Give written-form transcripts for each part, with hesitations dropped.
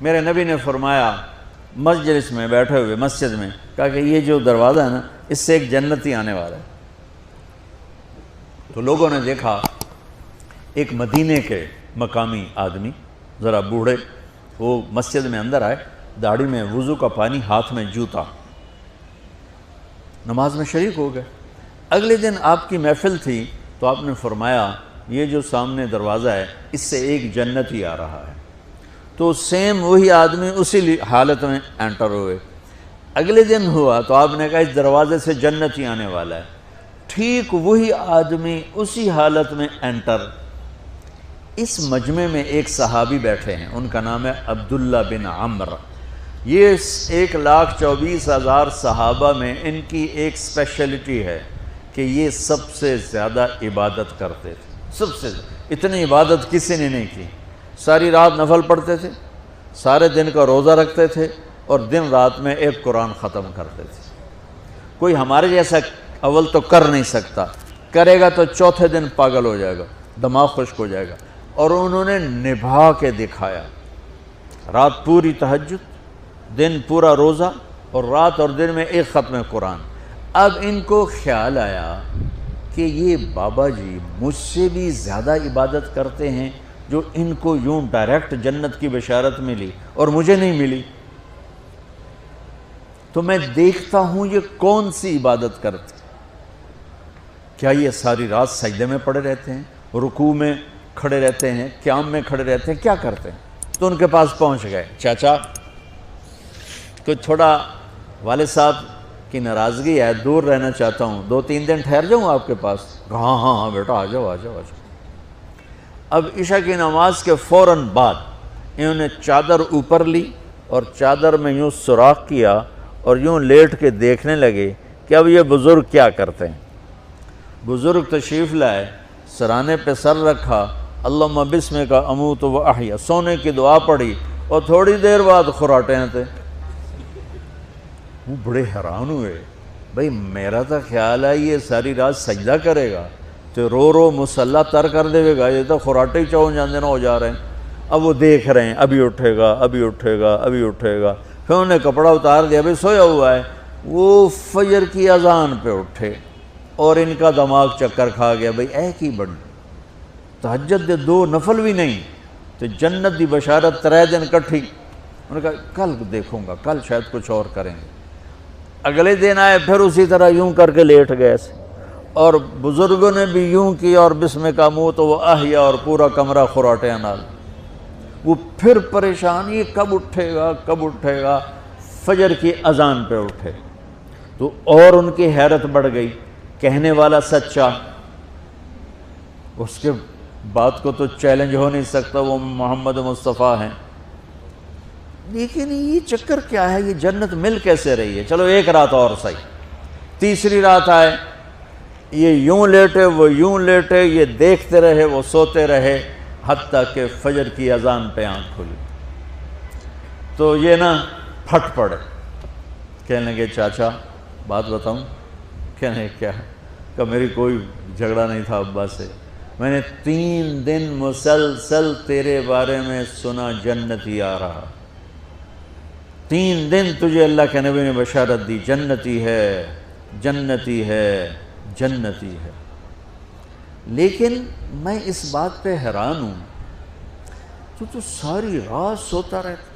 میرے نبی نے فرمایا مجلس میں بیٹھے ہوئے مسجد میں، کہا کہ یہ جو دروازہ ہے نا اس سے ایک جنتی آنے والا ہے۔ تو لوگوں نے دیکھا ایک مدینے کے مقامی آدمی ذرا بوڑھے، وہ مسجد میں اندر آئے، داڑھی میں وضو کا پانی، ہاتھ میں جوتا، نماز میں شریک ہو گئے۔ اگلے دن آپ کی محفل تھی تو آپ نے فرمایا یہ جو سامنے دروازہ ہے اس سے ایک جنتی آ رہا ہے۔ تو سیم وہی آدمی اسی حالت میں انٹر ہوئے۔ اگلے دن ہوا تو آپ نے کہا اس دروازے سے جنتی آنے والا ہے، ٹھیک وہی آدمی اسی حالت میں انٹر۔ اس مجمع میں ایک صحابی بیٹھے ہیں، ان کا نام ہے عبداللہ بن عمرو۔ یہ 1,24,000 صحابہ میں ان کی ایک اسپیشلٹی ہے کہ یہ سب سے زیادہ عبادت کرتے تھے، سب سے اتنی عبادت کسی نے نہیں کی۔ ساری رات نفل پڑھتے تھے، سارے دن کا روزہ رکھتے تھے، اور دن رات میں ایک قرآن ختم کرتے تھے۔ کوئی ہمارے جیسا اول تو کر نہیں سکتا، کرے گا تو چوتھے دن پاگل ہو جائے گا، دماغ خشک ہو جائے گا، اور انہوں نے نبھا کے دکھایا۔ رات پوری تہجد، دن پورا روزہ، اور رات اور دن میں ایک ختم قرآن۔ اب ان کو خیال آیا کہ یہ بابا جی مجھ سے بھی زیادہ عبادت کرتے ہیں، جو ان کو یوں ڈائریکٹ جنت کی بشارت ملی اور مجھے نہیں ملی، تو میں دیکھتا ہوں یہ کون سی عبادت کرتے ہیں۔ کیا یہ ساری رات سجدے میں پڑے رہتے ہیں، رکوع میں کھڑے رہتے ہیں، قیام میں کھڑے رہتے ہیں، کیا کرتے ہیں؟ تو ان کے پاس پہنچ گئے، چاچا کوئی تھوڑا والد صاحب کی ناراضگی ہے، دور رہنا چاہتا ہوں، 2-3 دن ٹھہر جاؤں آپ کے پاس؟ ہاں ہاں ہاں بیٹا آ جاؤ آ جاؤ آ جاؤ۔ اب عشاء کی نماز کے فوراً بعد انہوں نے چادر اوپر لی اور چادر میں یوں سوراخ کیا اور یوں لیٹ کے دیکھنے لگے کہ اب یہ بزرگ کیا کرتے ہیں۔ بزرگ تشریف لائے، سرانے پہ سر رکھا، اللہم بسمک اموت و احیا، سونے کی دعا پڑھی، اور تھوڑی دیر بعد خراٹے آتے۔ وہ بڑے حیران ہوئے، بھئی میرا تو خیال ہے یہ ساری رات سجدہ کرے گا تو رو رو مسلح تر کر دے گا، یہ تو خراٹے ہی چون جاندے نہ ہو جا رہے ہیں۔ اب وہ دیکھ رہے ہیں ابھی اٹھے گا ابھی اٹھے گا ابھی اٹھے گا، پھر انہوں نے کپڑا اتار دیا، بھئی سویا ہوا ہے۔ وہ فجر کی اذان پہ اٹھے اور ان کا دماغ چکر کھا گیا، بھئی اے کی بڑی تہجد دے 2 نفل بھی نہیں تو جنت دی بشارت 3 دن کٹھی۔ انہوں نے کہا کل دیکھوں گا، کل شاید کچھ اور کریں گے۔ اگلے دن آئے، پھر اسی طرح یوں کر کے لیٹ گئے، اور بزرگوں نے بھی یوں کیا، اور بسمک اموت و احیا، اور پورا کمرہ خراٹے نال۔ وہ پھر پریشان، یہ کب اٹھے گا کب اٹھے گا؟ فجر کی اذان پہ اٹھے تو اور ان کی حیرت بڑھ گئی، کہنے والا سچا، اس کے بات کو تو چیلنج ہو نہیں سکتا، وہ محمد مصطفیٰ ہیں، لیکن یہ چکر کیا ہے، یہ جنت مل کیسے رہی ہے؟ چلو ایک رات اور صحیح۔ تیسری رات آئے، یہ یوں لیٹے وہ یوں لیٹے، یہ دیکھتے رہے وہ سوتے رہے، حتیٰ کہ فجر کی اذان پہ آنکھ کھلی تو یہ نا پھٹ پڑے، کہنے لگے چاچا بات بتاؤں؟ کہنے کیا؟ کہ میری کوئی جھگڑا نہیں تھا ابا سے، میں نے 3 دن مسلسل تیرے بارے میں سنا جنتی آ رہا، 3 دن تجھے اللہ کے نبی نے بشارت دی جنتی ہے جنتی ہے جنتی ہے، لیکن میں اس بات پہ حیران ہوں تو ساری رات سوتا رہتا۔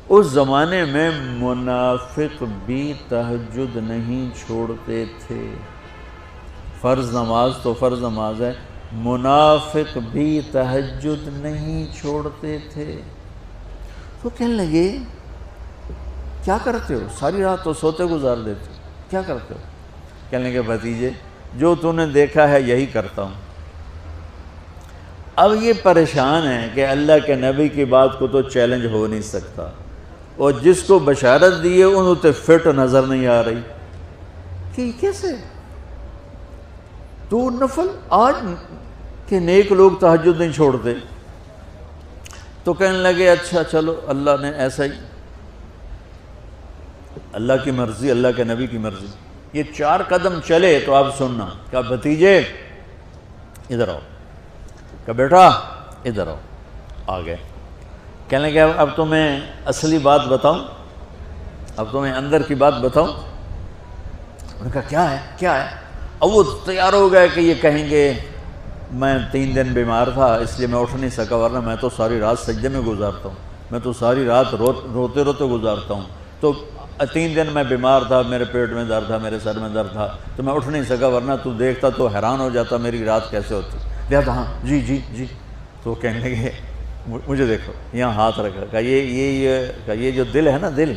اس زمانے میں منافق بھی تہجد نہیں چھوڑتے تھے، فرض نماز تو فرض نماز ہے، منافق بھی تہجد نہیں چھوڑتے تھے۔ تو کہنے لگے کیا کرتے ہو؟ ساری رات تو سوتے گزار دیتے، کیا کرتے ہو؟ کہنے لگے بھتیجے جو تو نے دیکھا ہے یہی کرتا ہوں۔ اب یہ پریشان ہے کہ اللہ کے نبی کی بات کو تو چیلنج ہو نہیں سکتا، اور جس کو بشارت دی ہے انہوں تے فٹ نظر نہیں آ رہی کہ کیسے 2 نفل آج کہ نیک لوگ تہجد نہیں چھوڑتے۔ تو کہنے لگے اچھا چلو اللہ نے ایسا ہی، اللہ کی مرضی، اللہ کے نبی کی مرضی۔ یہ 4 قدم چلے تو آپ سننا، کہا بھتیجے ادھر آؤ، کہا بیٹا ادھر آؤ، آ گئے۔ کہنے لگے اب تمہیں اصلی بات بتاؤں، اب تمہیں اندر کی بات بتاؤں؟ انہوں نے کہا کیا ہے کیا ہے؟ اب وہ تیار ہو گئے کہ یہ کہیں گے میں 3 دن بیمار تھا اس لیے میں اٹھ نہیں سکا، ورنہ میں تو ساری رات سجدے میں گزارتا ہوں، میں تو ساری رات روتے روتے گزارتا ہوں، تو 3 دن میں بیمار تھا، میرے پیٹ میں درد تھا، میرے سر میں درد تھا، تو میں اٹھ نہیں سکا، ورنہ تو دیکھتا تو حیران ہو جاتا میری رات کیسے ہوتی۔ لہٰذا ہاں جی جی جی، تو کہنے لگے مجھے دیکھو، یہاں ہاتھ رکھا، کہا یہ جو دل ہے نا، دل،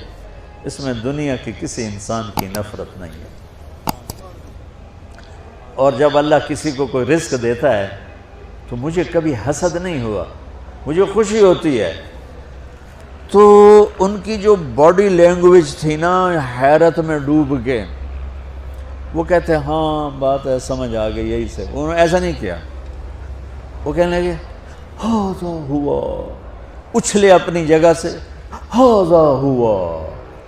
اس میں دنیا کی کسی انسان کی نفرت نہیں ہے، اور جب اللہ کسی کو کوئی رزق دیتا ہے تو مجھے کبھی حسد نہیں ہوا، مجھے خوشی ہوتی ہے۔ تو ان کی جو باڈی لینگویج تھی نا، حیرت میں ڈوب کے وہ کہتے ہیں ہاں بات ہے، سمجھ آ گئی، یہی سے۔ انہوں نے ایسا نہیں کیا، وہ کہنے لگے ہاذا ہوا، اچھلے اپنی جگہ سے، ہاذا ہوا،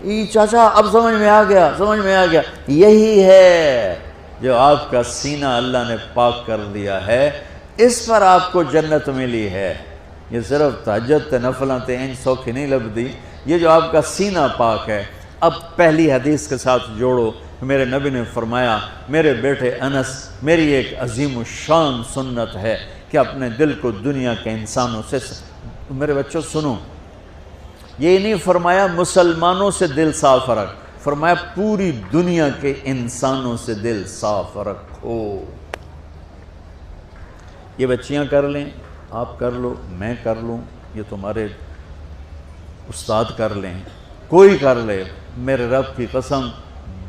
یہ چاچا اب سمجھ میں آ گیا، سمجھ میں آ گیا، یہی ہے جو آپ کا سینہ اللہ نے پاک کر دیا ہے، اس پر آپ کو جنت ملی ہے۔ یہ صرف تہجد تے نفلاں تے ان سوکھی نہیں لبدی، یہ جو آپ کا سینہ پاک ہے۔ اب پہلی حدیث کے ساتھ جوڑو، میرے نبی نے فرمایا، میرے بیٹے انس، میری ایک عظیم الشان سنت ہے کہ اپنے دل کو دنیا کے انسانوں سے، میرے بچوں سنو، یہ نہیں فرمایا مسلمانوں سے دل صاف رکھ، فرمایا پوری دنیا کے انسانوں سے دل صاف رکھو۔ یہ بچیاں کر لیں، آپ کر لو، میں کر لوں، یہ تمہارے استاد کر لیں، کوئی کر لے، میرے رب کی قسم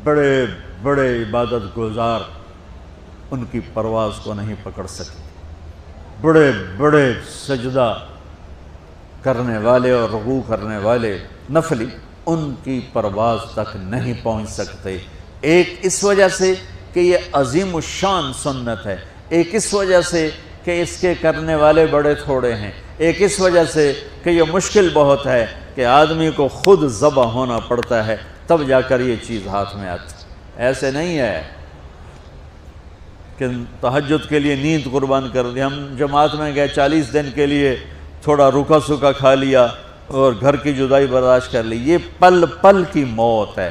بڑے بڑے عبادت گزار ان کی پرواز کو نہیں پکڑ سکتے، بڑے بڑے سجدہ کرنے والے اور رکوع کرنے والے نفلی ان کی پرواز تک نہیں پہنچ سکتے۔ ایک اس وجہ سے کہ یہ عظیم الشان سنت ہے، ایک اس وجہ سے کہ اس کے کرنے والے بڑے تھوڑے ہیں، ایک اس وجہ سے کہ یہ مشکل بہت ہے کہ آدمی کو خود ذبح ہونا پڑتا ہے تب جا کر یہ چیز ہاتھ میں آتی۔ ایسے نہیں ہے کہ تہجد کے لیے نیند قربان کر دی، ہم جماعت میں گئے 40 دن کے لیے، تھوڑا روکا سوکا کھا لیا اور گھر کی جدائی برداشت کر لی، یہ پل پل کی موت ہے،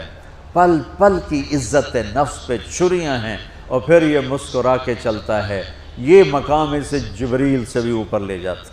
پل پل کی عزت نفس پہ چھریاں ہیں، اور پھر یہ مسکرا کے چلتا ہے، یہ مقام اسے جبریل سے بھی اوپر لے جاتا ہے۔